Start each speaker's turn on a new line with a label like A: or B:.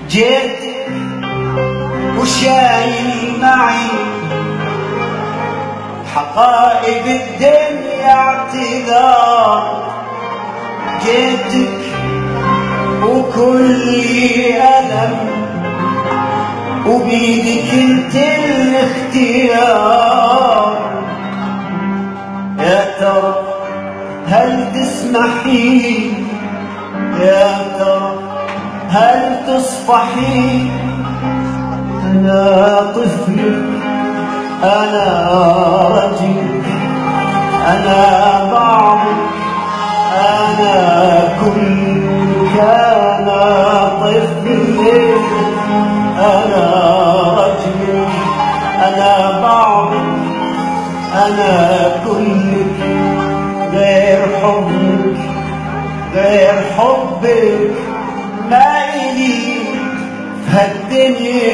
A: جيت وشايل معي حقائب الدنيا اعتذار، جيتك وكل ألم وبيدك انت الاختيار. يا ترى هل تسمحي، يا ترى هل تصفحي؟ أنا طفلك، أنا رجلك، أنا بعضك، أنا كلك، أنا طفلك، أنا رجلك، أنا بعضك، أنا كلك. غير حبك، غير حبك ما إلي في هالدنيا